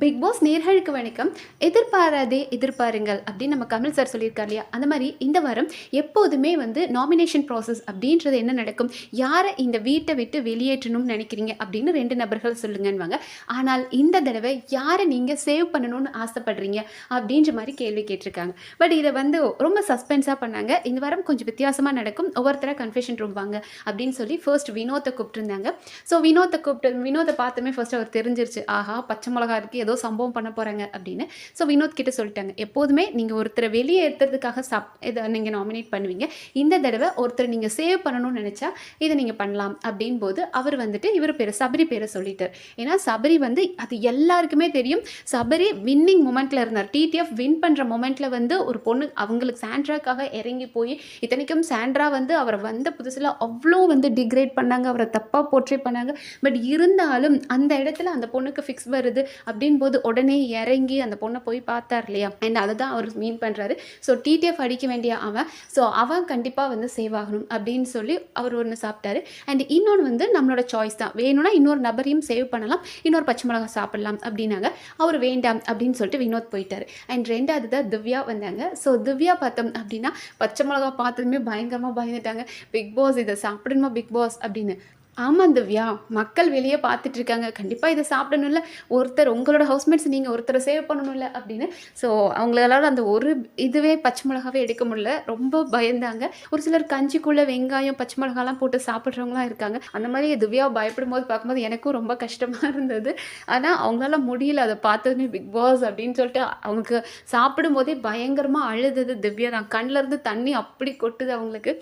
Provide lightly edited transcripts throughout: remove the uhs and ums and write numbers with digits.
Big pass நேயர்களுக்கு வணக்கம். எதிர்பாராதே எதிர்பாருங்கள் அப்படின்னு நம்ம கமல் சார் சொல்லியிருக்கார் இல்லையா? அந்த மாதிரி இந்த வாரம் எப்போதுமே வந்து நாமினேஷன் ப்ராசஸ் அப்படின்றது என்ன நடக்கும்? யாரை இந்த வீட்டை விட்டு வெளியேற்றணும்னு நினைக்கிறீங்க அப்படின்னு 2 நபர்கள் சொல்லுங்கன்னுவாங்க. ஆனால் இந்த தடவை யாரை நீங்கள் சேவ் பண்ணணும்னு ஆசைப்படுறீங்க அப்படின்ற மாதிரி கேள்வி கேட்டிருக்காங்க. பட் இதை வந்து ரொம்ப சஸ்பென்ஸாக பண்ணாங்க. இந்த வாரம் கொஞ்சம் வித்தியாசமாக நடக்கும். ஒவ்வொருத்தராக கன்ஃபெஷன் ரூம் வாங்க அப்படின்னு சொல்லி ஃபர்ஸ்ட் வினோத்தை கூப்பிட்டுருந்தாங்க. ஸோ வினோத்தை பார்த்துமே ஃபர்ஸ்ட் அவர் தெரிஞ்சிருச்சு, ஆஹா பச்சை மிளகா இருக்குது, ஏதோ சம்பவம் பண்ண போகிறாங்க அப்படின்னு. ஸோ வினோத் கிட்ட சொல்லிட்டாங்க, எப்போதுமே நீங்கள் ஒருத்தரை வெளியே ஏற்றுறதுக்காக இதை நீங்கள் நாமினேட் பண்ணுவீங்க. இந்த தடவை ஒருத்தர் நீங்கள் சேவ் பண்ணணும்னு நினச்சா இதை நீங்கள் பண்ணலாம் அப்படின் போது அவர் வந்துட்டு இவர் பேர் சபரி பேரை சொல்லிட்டார். ஏன்னா சபரி வந்து அது எல்லாருக்குமே தெரியும். சபரி வின்னிங் மொமெண்ட்டில் இருந்தார். டிடிஎஃப் வின் பண்ணுற மொமெண்ட்டில் வந்து ஒரு பொண்ணு அவங்களுக்கு சாண்ட்ராக்காக இறங்கி போய், இத்தனைக்கும் சாண்ட்ரா வந்து அவரை வந்த புதுசில் அவ்வளோ வந்து டிக்ரேட் பண்ணாங்க, அவரை தப்பாக போர்ட்ரே பண்ணாங்க. பட் இருந்தாலும் அந்த இடத்துல அந்த பொண்ணுக்கு ஃபிக்ஸ் வருது அப்படின் போது உடனே இறங்கி அந்த பொண்ணை போய் பார்த்தார் இல்லையா? அண்ட் அதை தான் அவர் மீன் பண்ணுறாரு. ஸோ டிடிஎஃப் அடிக்க வேண்டிய அவன், ஸோ அவன் கண்டிப்பாக வந்து சேவ் ஆகணும் அப்படின்னு சொல்லி அவர் ஒன்று சாப்பிட்டாரு. அண்ட் இன்னொன்று வந்து நம்மளோட சாய்ஸ் தான், வேணும்னா இன்னொரு நபரையும் சேவ் பண்ணலாம், இன்னொரு பச்சை மிளகா சாப்பிடலாம் அப்படின்னாங்க. அவர் வேண்டாம் அப்படின்னு சொல்லிட்டு வினோத் போயிட்டார். அண்ட் 2வது தான் திவ்யா வந்தாங்க. ஸோ திவ்யா பார்த்தோம் அப்படின்னா பச்சை மிளகா பார்த்ததுமே பயங்கரமாக பயந்துட்டாங்க. பிக் பாஸ் இதை சாப்பிடணுமா பிக் பாஸ் அப்படின்னு. ஆமாம் திவ்யா, மக்கள் வெளியே பார்த்துட்டு இருக்காங்க, கண்டிப்பாக இதை சாப்பிடணும்ல, ஒருத்தர் உங்களோட ஹவுஸ்மேட்ஸ் நீங்கள் ஒருத்தரை சேவ் பண்ணணும்ல அப்படின்னு. ஸோ அவங்களால அந்த ஒரு இதுவே பச்சை மிளகாவே எடுக்க முடியல, ரொம்ப பயந்தாங்க. ஒரு சிலர் கஞ்சிக்குள்ளே வெங்காயம் பச்சை மிளகாலாம் போட்டு சாப்பிட்றவங்களாம் இருக்காங்க. அந்த மாதிரி திவ்யா பயப்படும் போது பார்க்கும்போது எனக்கும் ரொம்ப கஷ்டமாக இருந்தது. ஆனால் அவங்களால முடியல, அதை பார்த்ததுமே பிக் பாஸ் அப்படின்னு சொல்லிட்டு அவங்களுக்கு சாப்பிடும் போதே பயங்கரமாக அழுதது திவ்யா தான். கண்ணிலேருந்து தண்ணி அப்படி கொட்டுது அவங்களுக்கு.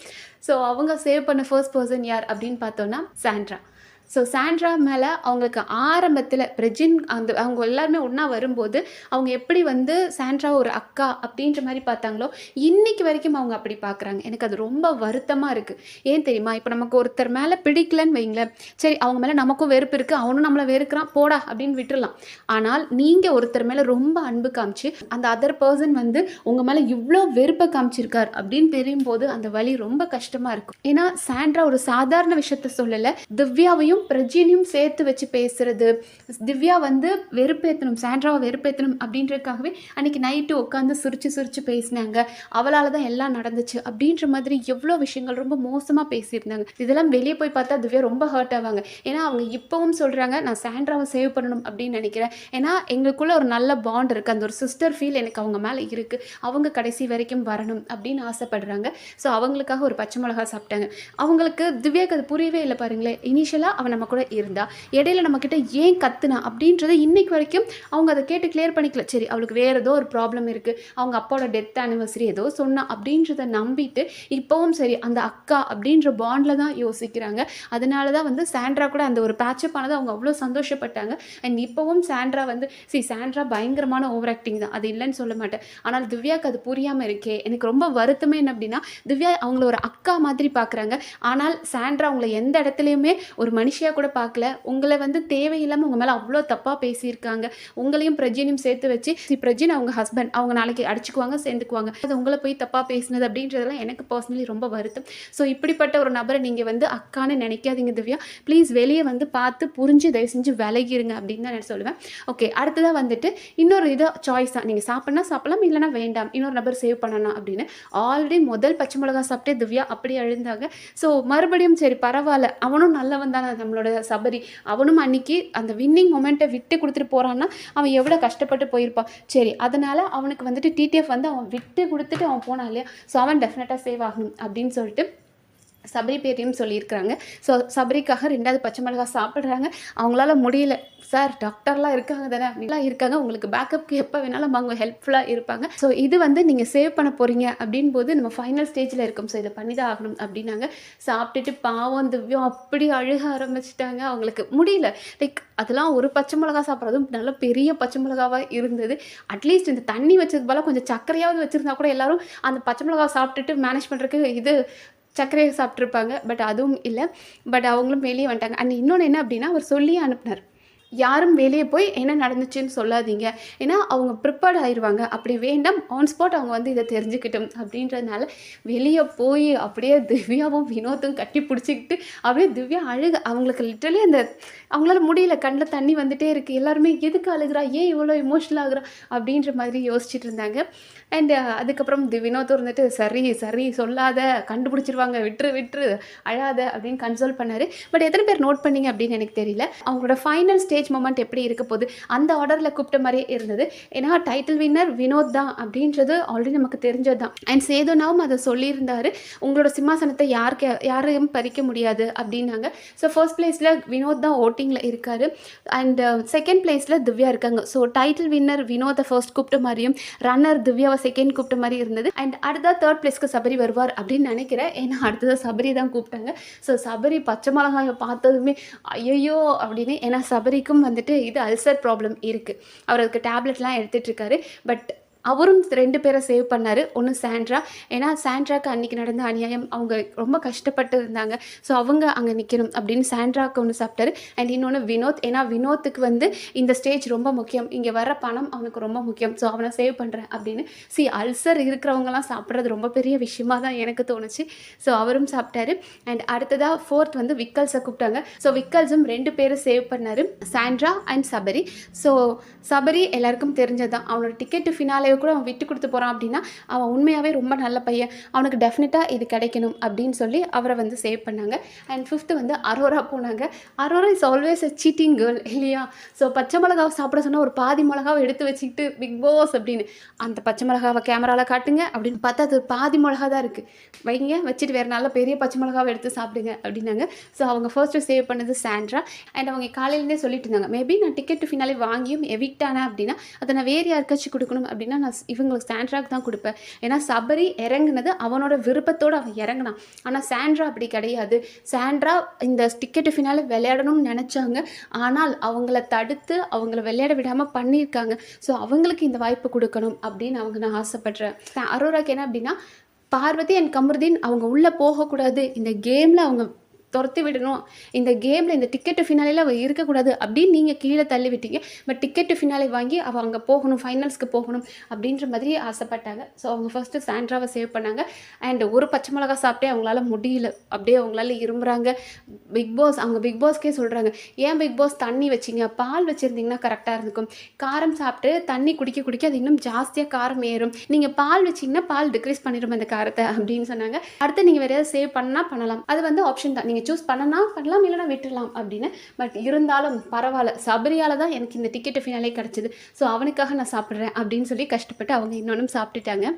ஸோ அவங்க சேவ் பண்ண ஃபர்ஸ்ட் பர்சன் யார் அப்படின்னு பார்த்தோன்னா சாண்ட்ரா. ஸோ சாண்ட்ரா மேலே அவங்களுக்கு ஆரம்பத்தில் பிரஜின் அவங்க எல்லாருமே ஒன்றா வரும்போது அவங்க எப்படி வந்து சாண்ட்ரா ஒரு அக்கா அப்படின்ற மாதிரி பார்த்தாங்களோ இன்றைக்கி வரைக்கும் அவங்க அப்படி பார்க்குறாங்க. எனக்கு அது ரொம்ப வருத்தமாக இருக்குது. ஏன் தெரியுமா? இப்போ நமக்கு ஒருத்தர் மேலே பிடிக்கலன்னு வைங்களேன், சரி அவங்க மேலே நமக்கும் வெறுப்பு இருக்குது, அவனும் நம்மளை வெறுக்கிறான் போடா அப்படின்னு விட்டுடலாம். ஆனால் நீங்கள் ஒருத்தர் மேலே ரொம்ப அன்பு காமிச்சு அந்த அதர் பர்சன் வந்து உங்கள் மேலே இவ்வளோ வெறுப்பை காமிச்சிருக்கார் அப்படின்னு தெரியும் போது அந்த வலி ரொம்ப கஷ்டமாக இருக்கும். ஏன்னா சாண்ட்ரா ஒரு சாதாரண விஷயத்த சொல்லலை, திவ்யாவையும் பிரஜினையும் சேர்த்து வச்சு பேசுறது, திவ்யா வந்து வெறுப்பேற்றணும், சாண்ட்ராவை வெறுப்பேற்றணும் அப்படின்றதுக்காகவே அன்றைக்கி நைட்டு உட்காந்து சிரிச்சு பேசினாங்க, அவளால் தான் எல்லாம் நடந்துச்சு அப்படின்ற மாதிரி எவ்வளோ விஷயங்கள் ரொம்ப மோசமாக பேசியிருந்தாங்க. இதெல்லாம் வெளியே போய் பார்த்தா திவ்யா ரொம்ப ஹர்ட் ஆவாங்க. ஏன்னா அவங்க இப்போவும் சொல்கிறாங்க, நான் சாண்ட்ராவை சேவ் பண்ணணும் அப்படின்னு நினைக்கிறேன், ஏன்னா எங்களுக்குள்ள ஒரு நல்ல பாண்ட் இருக்குது, அந்த ஒரு சிஸ்டர் ஃபீல் எனக்கு அவங்க மேலே இருக்குது, அவங்க கடைசி வரைக்கும் வரணும் அப்படின்னு ஆசைப்படுறாங்க. ஸோ அவங்களுக்காக ஒரு பச்சை மிளகா சாப்பிட்டாங்க. அவங்களுக்கு திவ்யாவுக்கு அது புரியவே இல்லை பாருங்களேன். இனிஷியலாக அவன் நம்ம கூட இருந்தா, இடையில நம்மக்கிட்ட ஏன் கத்துனா அப்படின்றத இன்னைக்கு வரைக்கும் அவங்க அதை கேட்டு கிளியர் பண்ணிக்கல. சரி அவளுக்கு வேறு ஏதோ ஒரு ப்ராப்ளம் இருக்குது, அவங்க அப்பாவோட டெத் ஆனிவர்சரி ஏதோ சொன்னா அப்படின்றத நம்பிட்டு இப்போவும் சரி அந்த அக்கா அப்படின்ற பாண்டில் தான் யோசிக்கிறாங்க. அதனால தான் வந்து சாண்ட்ரா கூட அந்த ஒரு பேட்சப் ஆனது அவங்க அவ்வளோ சந்தோஷப்பட்டாங்க. அண்ட் இப்போவும் சாண்ட்ரா வந்து சாண்ட்ரா பயங்கரமான ஓவர் ஆக்டிங் தான், அது இல்லைன்னு சொல்ல மாட்டேன். ஆனால் திவ்யாவுக்கு அது புரியாமல் இருக்கே. எனக்கு ரொம்ப வருத்தமே என்ன அப்படின்னா, திவ்யா அவங்கள ஒரு அக்கா மாதிரி பார்க்குறாங்க. ஆனால் சாண்ட்ரா அவங்கள எந்த இடத்துலையுமே ஒரு மனுஷியாக கூட பார்க்கல. உங்களை வந்து தேவையில்லாமல் உங்கள் மேலே அவ்வளோ தப்பாக பேசியிருக்காங்க. உங்களையும் பிரஜினையும் சேர்த்து வச்சு, பிரஜின் அவங்க ஹஸ்பண்ட், அவங்க நாளைக்கு அடிச்சுக்குவாங்க சேர்ந்துக்குவாங்க, அது உங்களை போய் தப்பாக பேசினது அப்படின்றதெல்லாம் எனக்கு பர்சனலி ரொம்ப வருத்தம். ஸோ இப்படிப்பட்ட ஒரு நபரை நீங்கள் வந்து அக்கான்னு நினைக்காதீங்க திவ்யா, ப்ளீஸ் வெளியே வந்து பார்த்து புரிஞ்சு தயவு செஞ்சு விலகிருங்க அப்படின்னு தான் நான் சொல்லுவேன். ஓகே, அடுத்ததாக வந்துட்டு இன்னொரு இது சாய்ஸ் தான், நீங்கள் சாப்பிட்னா சாப்பிடலாம், இல்லைனா வேண்டாம், இன்னொரு நபர் சேவ் பண்ணலாம் அப்படின்னு. ஆல்ரெடி முதல் பச்சை மிளகா சாப்பிட்டே திவ்யா அப்படி அழுந்தாங்க. ஸோ மறுபடியும் சரி பரவாயில்ல, அவனும் நல்லவன் தானே நம்மளோட சபரி, அவனும் அன்னைக்கு அந்த வின்னிங் மொமெண்ட்டை விட்டு கொடுத்துட்டு போகிறான்னா அவன் எவ்வளோ கஷ்டப்பட்டு போயிருப்பான். சரி அதனால் அவனுக்கு வந்துட்டு டிடிஎஃப் வந்து அவன் விட்டு கொடுத்துட்டு அவன் போனான் இல்லையா? ஸோ அவன் டெஃபினட்டாக சேவ் ஆகணும் அப்படின்னு சொல்லிட்டு சபரி பேரையும் சொல்லியிருக்கிறாங்க. ஸோ சபரிக்காக 2வது பச்சை மிளகா சாப்பிட்றாங்க. அவங்களால முடியல, சார் டாக்டர்லாம் இருக்காங்க தானே அப்படிலாம் இருக்காங்க, உங்களுக்கு பேக்கப்க்கு எப்போ வேணாலும் அவங்க ஹெல்ப்ஃபுல்லாக இருப்பாங்க. ஸோ இது வந்து நீங்கள் சேவ் பண்ண போகிறீங்க அப்படின் போது நம்ம ஃபைனல் ஸ்டேஜில் இருக்கோம், ஸோ இதை பண்ணி தான் ஆகணும் அப்படின்னாங்க. சாப்பிட்டுட்டு பாவம் திவ்யம் அப்படி அழுக ஆரம்பிச்சிட்டாங்க. அவங்களுக்கு முடியல. லைக் அதெல்லாம் ஒரு பச்சை மிளகா சாப்பிட்றதும் நல்ல பெரிய பச்சை மிளகாவாக இருந்தது. அட்லீஸ்ட் இந்த தண்ணி வச்சது போல் கொஞ்சம் சர்க்கரையாவது வச்சுருந்தா கூட எல்லாரும் அந்த பச்சை மிளகா சாப்பிட்டுட்டு மேனேஜ் பண்ணுறதுக்கு இது சர்க்கரையை சாப்பிட்ருப்பாங்க. பட் அதுவும் இல்லை. பட் அவங்களும் வெளியே வந்துட்டாங்க. அண்ட் இன்னொன்று என்ன அப்படின்னா, அவர் சொல்லி அனுப்புனார், யாரும் வெளியே போய் என்ன நடந்துச்சுன்னு சொல்லாதீங்க. ஏன்னா அவங்க ப்ரிப்பேர்ட் ஆயிருவாங்க. அப்படி வேண்டாம் ஆன் ஸ்பாட் அவங்க வந்து இத தெரிஞ்சுக்கட்டும் அப்படின்றதுனால வெளிய போய் அப்படியே திவ்யாவும், வினோத்தும் கட்டி புடிச்சுக்கிட்டு அப்படியே திவ்யா அவங்களுக்கு லிட்டரலி அந்த அவங்களால முடியல. கண்ல தண்ணி வந்துட்டே இருக்கு. எல்லாருமே எதுக்கு அழுகுறா? ஏன் இவ்வளோ எமோஷனல் ஆகுறா? அப்படின்ற மாதிரி யோசிச்சுட்டு இருந்தாங்க. அண்ட் அதுக்கப்புறம் வினோத்தும் இருந்துட்டு சரி, சரி சொல்லாத, கண்டுபிடிச்சிருவாங்க, விட்டுரு, விட்டுரு, அழாத அப்படின்னு கன்சோல் பண்ணாரு. பட் எத்தனை பேர் நோட் பண்ணீங்க அப்படின்னு எனக்கு தெரியல. அவங்களோட ஃபைனல் ஸ்டேஜ் மொமெண்ட் எப்படி இருக்க போகுது, அந்த ஆர்டரில் கூப்பிட்ட மாதிரியே இருந்தது. ஏன்னா டைட்டில் வின்னர் வினோத் தான் அப்படின்றது ஆல்ரெடி நமக்கு தெரிஞ்சது தான். அண்ட் சேதுனாவும் அதை சொல்லியிருந்தாரு, உங்களோட சிம்மாசனத்தை யாரையும் பறிக்க முடியாது அப்படின்னாங்க. ஸோ ஃபர்ஸ்ட் பிளேஸில் வினோத் தான் ஓட்டிங்கில் இருக்காரு. அண்ட் செகண்ட் பிளேஸில் திவ்யா இருக்காங்க. ஸோ டைட்டில் வின்னர் வினோத்தை ஃபர்ஸ்ட் கூப்பிட்ட மாதிரியும் ரன்னர் திவ்யாவை செகண்ட் கூப்பிட்ட மாதிரி இருந்தது. அண்ட் அடுத்த தேர்ட் பிளேஸ்க்கு சபரி வருவார் அப்படின்னு நினைக்கிறேன். ஏன்னா அடுத்ததாக சபரி தான் கூப்பிட்டாங்க. ஸோ சபரி பச்சை மிளகாயை பார்த்ததுமே ஐயோ அப்படின்னு, ஏன்னா சபரிக்கும் வந்துட்டு இது அல்சர் ப்ராப்ளம் இருக்குது. அவர் அதுக்கு டேப்லெட்லாம் எடுத்துகிட்டு இருக்காரு. பட் அவரும் 2 பேரை சேவ் பண்ணார். ஒன்று சாண்ட்ரா, ஏன்னா சாண்ட்ராக்கு அன்றைக்கி நடந்த அநியாயம், அவங்க ரொம்ப கஷ்டப்பட்டு இருந்தாங்க. ஸோ அவங்க அங்கே நிற்கணும் அப்படின்னு சாண்ட்ராக்கு ஒன்று சாப்பிட்டாரு. அண்ட் இன்னொன்று வினோத், ஏன்னா வினோத்துக்கு வந்து இந்த ஸ்டேஜ் ரொம்ப முக்கியம், இங்கே வர பணம் அவனுக்கு ரொம்ப முக்கியம், ஸோ அவனை சேவ் பண்ணுறேன் அப்படின்னு. அல்சர் இருக்கிறவங்கலாம் சாப்பிட்றது ரொம்ப பெரிய விஷயமா தான் எனக்கு தோணுச்சு. ஸோ அவரும் சாப்பிட்டாரு. அண்ட் அடுத்ததாக ஃபோர்த் வந்து விக்கல்ஸை கூப்பிட்டாங்க. ஸோ விக்கல்ஸும் 2 பேரை சேவ் பண்ணார், Sandra and Sabari. So Sabari எல்லாருக்கும் தெரிஞ்சது தான், அவனோட டிக்கெட்டு ஃபினாலே கூட அவன் விட்டு கொடுத்து போகிறான் அப்படின்னா அவன் உண்மையாகவே ரொம்ப நல்ல பையன், அவனுக்கு டெஃபினட்டாக இது கிடைக்கணும் அப்படின்னு சொல்லி அவரை வந்து சேவ் பண்ணாங்க. அண்ட் ஃபிஃப்த்து வந்து அரோரா போனாங்க. Aurora is always a cheating girl இல்லையா? ஸோ பச்சை மிளகாவை சாப்பிட சொன்னால் ஒரு பாதி மிளகாவை எடுத்து வச்சுக்கிட்டு பிக் பாஸ் அப்படின்னு, அந்த பச்சை மிளகாவை கேமராவில் காட்டுங்க அப்படின்னு பார்த்தா அது பாதி மிளகா தான் இருக்குது, வைங்க வச்சுட்டு வேறு நல்ல பெரிய பச்சை மிளகாவை எடுத்து சாப்பிடுங்க அப்படின்னாங்க. ஸோ அவங்க ஃபர்ஸ்ட்டு சேவ் பண்ணது சாண்ட்ரா. அண்ட் அவங்க காலையிலேருந்தே சொல்லிட்டு இருந்தாங்க, மேபி நான் டிக்கெட் ஃபினாலே வாங்கியும் எவிக்ட் ஆனேன் அப்படின்னா அதை நான் வேறு யாருக்காச்சும் கொடுக்கணும் அப்படின்னா நான் இவங்களுக்கு சாண்ட்ராக்கு தான் கொடுப்பேன். ஏன்னா சபரி இறங்குனது அவனோட விருப்பத்தோடு அவன் இறங்கினான். ஆனால் சாண்ட்ரா அப்படி கிடையாது. சாண்ட்ரா இந்த டிக்கெட்டு ஃபினாலே விளையாடணும்னு நினச்சாங்க, ஆனால் அவங்கள தடுத்து அவங்கள விளையாட விடாமல் பண்ணியிருக்காங்க. ஸோ அவங்களுக்கு இந்த வாய்ப்பு கொடுக்கணும் அப்படின்னு நான் ஆசைப்படுறேன். அரோராக்கு என்ன அப்படின்னா, பார்வதி அண்ட் கமருதீன் அவங்க உள்ளே போகக்கூடாது, இந்த கேமில் அவங்க துரத்தி விடணும், இந்த கேமில் இந்த டிக்கெட்டு ஃபினாலில் அவள் இருக்கக்கூடாது அப்படின்னு நீங்கள் கீழே தள்ளி விட்டீங்க. பட் டிக்கெட்டு ஃபினாலே வாங்கி அவள் அங்கே போகணும், ஃபைனல்ஸ்க்கு போகணும் அப்படின்ற மாதிரி ஆசைப்பட்டாங்க. ஸோ அவங்க ஃபஸ்ட்டு சாண்ட்ராவை சேவ் பண்ணாங்க. அண்ட் ஒரு பச்சை மிளகா சாப்பிட்டே அவங்களால முடியல, அப்படியே அவங்களால இரும்புறாங்க. அவங்க பிக் பாஸ்க்கே சொல்கிறாங்க, ஏன் பிக் பாஸ் தண்ணி வச்சிங்க, பால் வச்சுருந்தீங்கன்னா கரெக்டாக இருந்துக்கும், காரம் சாப்பிட்டு தண்ணி குடிக்க குடிக்க அது இன்னும் ஜாஸ்தியாக காரம் ஏறும், நீங்கள் பால் வச்சிங்கன்னா பால் டிக்ரீஸ் பண்ணிடும் அந்த காரத்தை அப்படின்னு சொன்னாங்க. அடுத்து நீங்கள் வேறு ஏதாவது சேவ் பண்ணலாம், அது வந்து ஆப்ஷன் தான், நீங்கள் சூஸ் பண்ணலாம் இல்லைனா விட்டுடலாம் அப்படின்னு. பட் இருந்தாலும் பரவாயில்ல, சபரியால் தான் எனக்கு இந்த டிக்கெட்டு ஃபினாலே கிடச்சிது, ஸோ அவனுக்காக நான் சாப்பிட்றேன் அப்படின்னு சொல்லி கஷ்டப்பட்டு அவங்க இன்னொன்றும் சாப்பிட்டுட்டாங்க.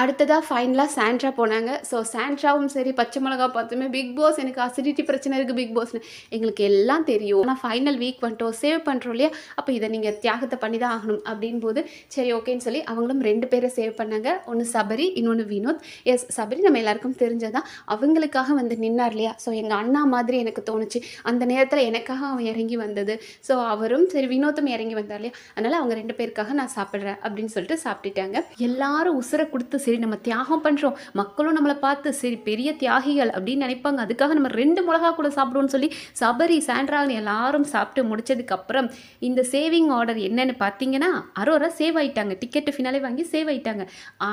அடுத்ததாக ஃபைனலாக சாண்ட்ரா போனாங்க. ஸோ சாண்ட்ராவும் சரி பச்சை மிளகா பார்த்துமே பிக் பாஸ் எனக்கு அசிடிட்டி பிரச்சனை இருக்குது பிக் பாஸ்னு எங்களுக்கு எல்லாம் தெரியும், ஆனால் ஃபைனல் வீக் வந்துட்டோம், சேவ் பண்ணுறோம் இல்லையா, அப்போ இதை நீங்கள் தியாகத்தை பண்ணி தான் ஆகணும் அப்படின் போது சரி ஓகேன்னு சொல்லி அவங்களும் 2 பேரை சேவ் பண்ணாங்க. ஒன்று சபரி, இன்னொன்று வினோத். எஸ், சபரி நம்ம எல்லாருக்கும் தெரிஞ்சதான், அவங்களுக்காக வந்து நின்னார் இல்லையா, ஸோ எங்கள் அண்ணா மாதிரி எனக்கு தோணுச்சு அந்த நேரத்தில், எனக்காக அவன் இறங்கி வந்தது. ஸோ அவரும் சரி வினோத்தும் இறங்கி வந்தார் இல்லையா, அதனால் அவங்க 2 பேருக்காக நான் சாப்பிட்றேன் அப்படின்னு சொல்லிட்டு சாப்பிட்டுட்டாங்க. எல்லாரும் உசுரை கொடுத்து சரி நம்ம தியாகம் பண்ணுறோம், மக்களும் நம்மளை பார்த்து சரி பெரிய தியாகிகள் அப்படின்னு நினைப்பாங்க, அதுக்காக நம்ம 2 மிளகா கூட சாப்பிடுவோம்னு சொல்லி சபரி சாண்ட்ரான்னு எல்லாரும் சாப்பிட்டு முடிச்சதுக்கப்புறம் இந்த சேவிங் ஆர்டர் என்னன்னு பார்த்தீங்கன்னா, அரோரா சேவ் ஆகிட்டாங்க, டிக்கெட்டு ஃபினாலே வாங்கி சேவ் ஆகிட்டாங்க.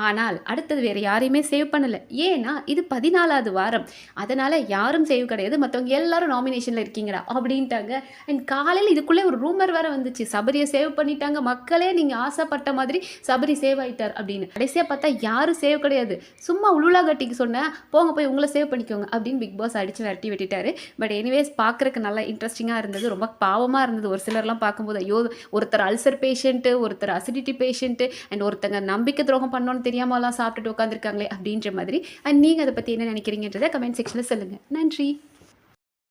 ஆனால் அடுத்தது வேறு யாரையுமே சேவ் பண்ணலை, ஏன்னா இது 14வது வாரம், அதனால் யாரும் சேவ் கிடையாது, மற்றவங்க எல்லாரும் நாமினேஷனில் இருக்கீங்களா அப்படின்ட்டாங்க. அண்ட் காலையில் இதுக்குள்ளே ஒரு ரூமர் வேறு வந்துச்சு, சபரியை சேவ் பண்ணிட்டாங்க, மக்களே நீங்கள் ஆசைப்பட்ட மாதிரி சபரி சேவ் ஆகிட்டார் அப்படின்னு. கடைசியாக பார்த்தா யாரும் சேவ் கிடையாது, சும்மா உளுலா கட்டிக்கு சொன்னேன், போங்க போய் உங்களை சேவ் பண்ணிக்கோங்க அப்படின்னு பிக் பாஸ் அடித்து விரட்டி விட்டுட்டாரு. பட் எனிவேஸ் பார்க்குறக்கு நல்லா இன்ட்ரெஸ்டிங்காக இருந்தது, ரொம்ப பாவமாக இருந்தது. ஒரு சிலர்லாம் பார்க்கும்போது ஐயோ, ஒருத்தர் அல்சர் பேஷண்ட்டு, ஒருத்தர் அசிடிட்டி பேஷண்ட்டு, அண்ட் ஒருத்தங்க நம்பிக்கை துரோகம் பண்ணோன்னு தெரியாமலாம் சாப்பிட்டுட்டு உட்காந்துருக்காங்களே அப்படின்ற மாதிரி. அண்ட் நீங்கள் அதை பற்றி என்ன நினைக்கிறீங்கன்றதை கமெண்ட் செக்ஷனில் சொல்லுங்கள். நன்றி.